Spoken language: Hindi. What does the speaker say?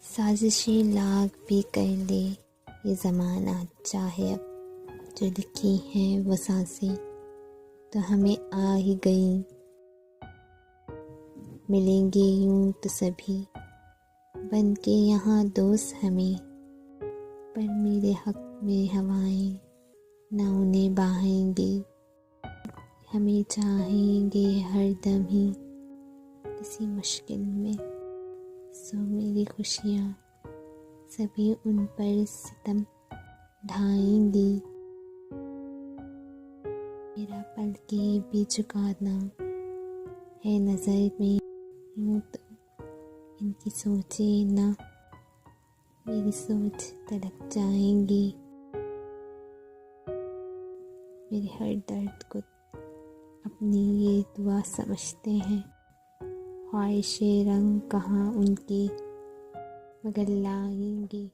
साजिशें लाख भी कर ले ये ज़माना, चाहे अब जो लिखी हैं वो सांसें तो हमें आ ही गई। मिलेंगे यूं तो सभी बन के यहाँ दोस्त हमें, पर मेरे हक में हवाएं ना उन्हें बहाएंगे। हमें चाहेंगे हर दम ही किसी मुश्किल में, सो मेरी खुशियाँ सभी उन पर सितम ढाएंगी। मेरा पल के भी झुकाना है नज़र में, यूं तो इनकी सोचें ना मेरी सोच तलक जाएंगी। मेरे हर दर्द को अपनी ये दुआ समझते हैं, ख्वाहिशें रंग कहाँ उनकी बगल लाएंगी।